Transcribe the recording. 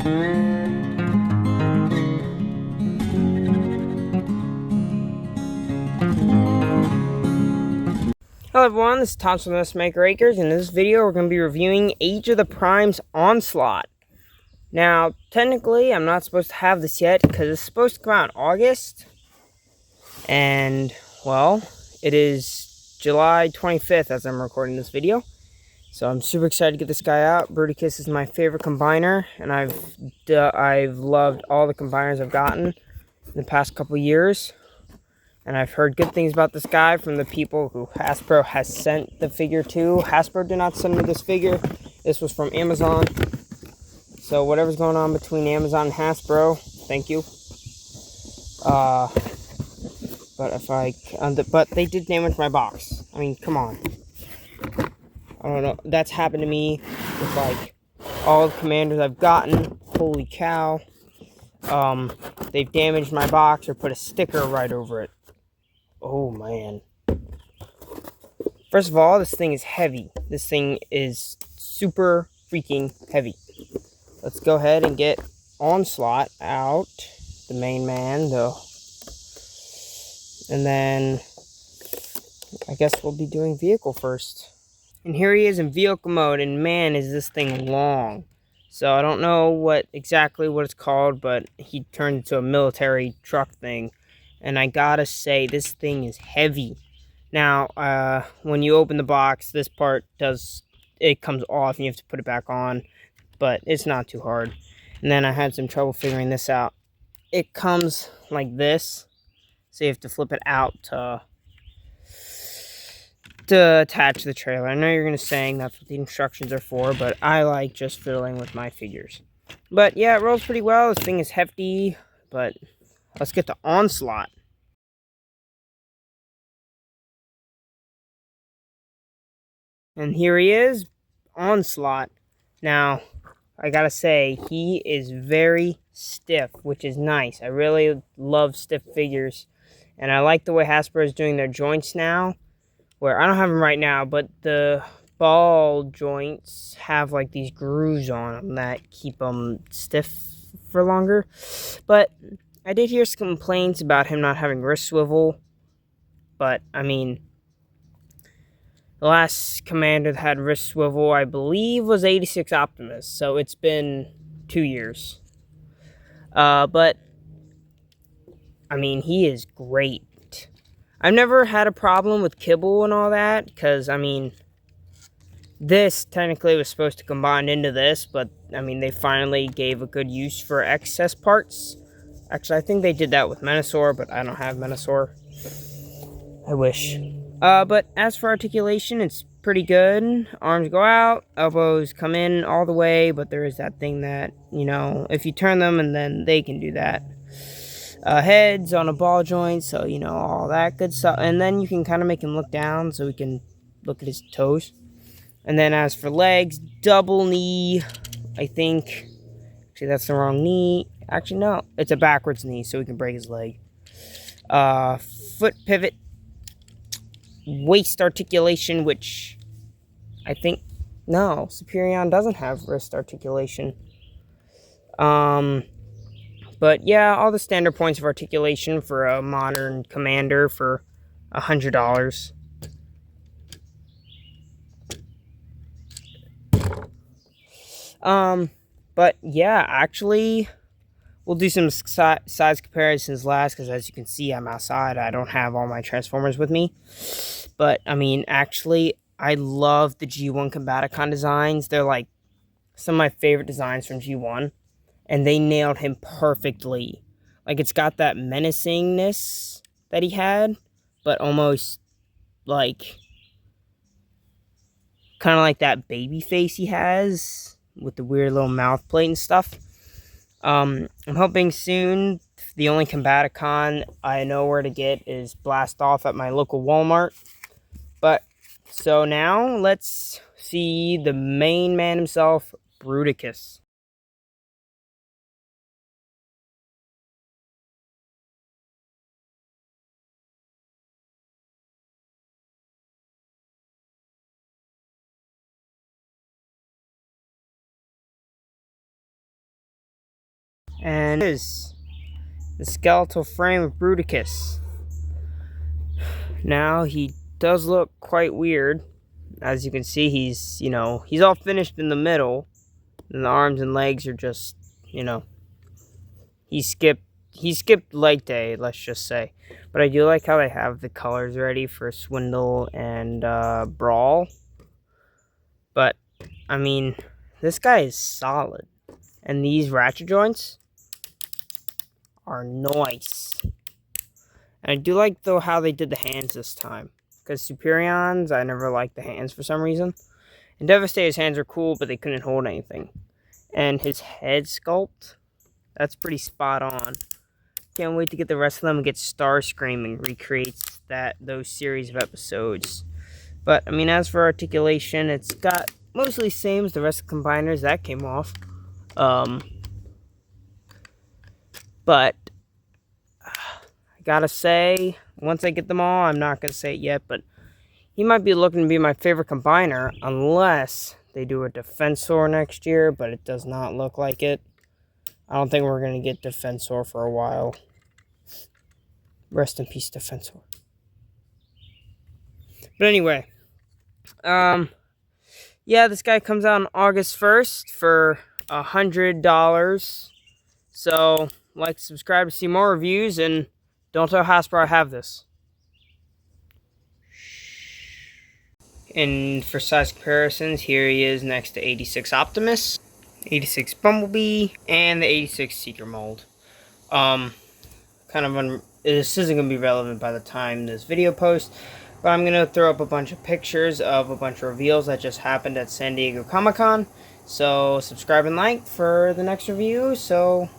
Hello everyone, this is Tom from Maker Acres. In this video, we're going to be reviewing Age of the Primes Onslaught. Now, technically, I'm not supposed to have this yet because it's supposed to come out in August. And, well, it is July 25th as I'm recording this video. So I'm super excited to get this guy out. Bruticus is my favorite combiner, and I've loved all the combiners I've gotten in the past couple years. And I've heard good things about this guy from the people who Hasbro has sent the figure to. Hasbro did not send me this figure. This was from Amazon. So whatever's going on between Amazon and Hasbro, thank you. But they did damage my box. I mean, come on. I don't know. That's happened to me with like all the commanders I've gotten. Holy cow. They've damaged my box or put a sticker right over it. Oh, man. First of all, this thing is heavy. This thing is super freaking heavy. Let's go ahead and get Onslaught out. The main man, though. And then, I guess we'll be doing vehicle first. And here he is in vehicle mode. And man, is this thing long. So I don't know exactly what it's called, but he turned into a military truck thing. And I gotta say, this thing is heavy. Now, when you open the box, this part it comes off and you have to put it back on. But it's not too hard. And then I had some trouble figuring this out. It comes like this. So you have to flip it out to attach the trailer. I know you're gonna say that's what the instructions are for, but I like just fiddling with my figures. But yeah, it rolls pretty well. This thing is hefty, but let's get the Onslaught. And here he is, Onslaught. Now, I gotta say, he is very stiff, which is nice. I really love stiff figures. And I like the way Hasbro is doing their joints now. Where I don't have them right now, but the ball joints have like these grooves on them that keep them stiff for longer. But I did hear some complaints about him not having wrist swivel. But, I mean, the last commander that had wrist swivel, I believe, was 86 Optimus. So it's been 2 years. But, I mean, he is great. I've never had a problem with kibble and all that. Because, I mean, this technically was supposed to combine into this. But, I mean, they finally gave a good use for excess parts. Actually, I think they did that with Menasor, but I don't have Menasor. I wish. But as for articulation, it's pretty good. Arms go out, elbows come in all the way, but there is that thing that, you know, if you turn them and then they can do that. Heads on a ball joint, so, you know, all that good stuff. And then you can kind of make him look down so we can look at his toes. And then as for legs, double knee, I think. Actually, that's the wrong knee. Actually, no, it's a backwards knee, so we can break his leg. Foot pivot. Waist articulation, which I think, no, Superion doesn't have wrist articulation. But yeah, all the standard points of articulation for a modern commander for $100. But yeah, actually, we'll do some size comparisons last, because as you can see, I'm outside. I don't have all my Transformers with me. But, I mean, actually, I love the G1 Combaticon designs. They're, like, some of my favorite designs from G1. And they nailed him perfectly. Like, it's got that menacingness that he had, but almost, like, kind of like that baby face he has with the weird little mouth plate and stuff. I'm hoping soon. The only Combaticon I know where to get is Blast Off at my local Walmart. But, so now, let's see the main man himself, Bruticus. And is the skeletal frame of Bruticus. Now, he does look quite weird. As you can see, he's all finished in the middle. And the arms and legs are just, he skipped leg day, let's just say. But I do like how they have the colors ready for Swindle and Brawl. But, I mean, this guy is solid. And these ratchet joints are nice. And I do like, though, how they did the hands this time. Because Superions, I never liked the hands for some reason. And Devastator's hands are cool, but they couldn't hold anything. And his head sculpt, that's pretty spot on. Can't wait to get the rest of them and get Starscream and recreates those series of episodes. But, I mean, as for articulation, it's got mostly same as the rest of the combiners. That came off. But I gotta say, once I get them all, I'm not gonna say it yet, but he might be looking to be my favorite combiner unless they do a Defensor next year, but it does not look like it. I don't think we're gonna get Defensor for a while. Rest in peace, Defensor. But anyway, yeah, this guy comes out on August 1st for $100. So, like, subscribe to see more reviews, and don't tell Hasbro I have this. And for size comparisons, here he is next to 86 Optimus, 86 Bumblebee, and the 86 Seeker mold. This isn't going to be relevant by the time this video posts, but I'm going to throw up a bunch of pictures of a bunch of reveals that just happened at San Diego Comic-Con. So subscribe and like for the next review. So